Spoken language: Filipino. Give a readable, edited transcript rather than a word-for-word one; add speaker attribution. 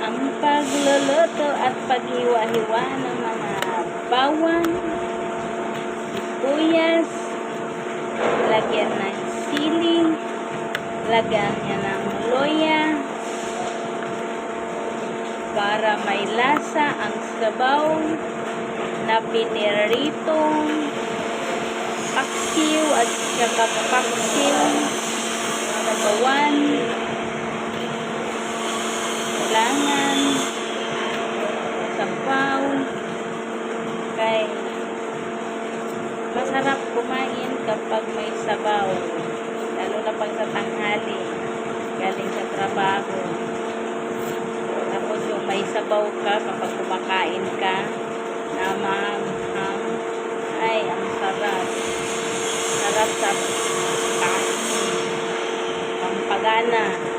Speaker 1: Ang pagluluto at paghiwa-hiwa ng mga bawang, sibuyas, lagyan ng sili, lagyan niya ng loya, para may lasa ang sabaw na piniritong paksiw at saka paksiw sa bawan. Kailangan sabaw kay masarap kumain kapag may sabaw, lalo na pag sa tanghali galing sa trabaho. Tapos yung may sabaw ka kapag kumakain ka na maanghang, ay ang sarap sa kain, pampagana.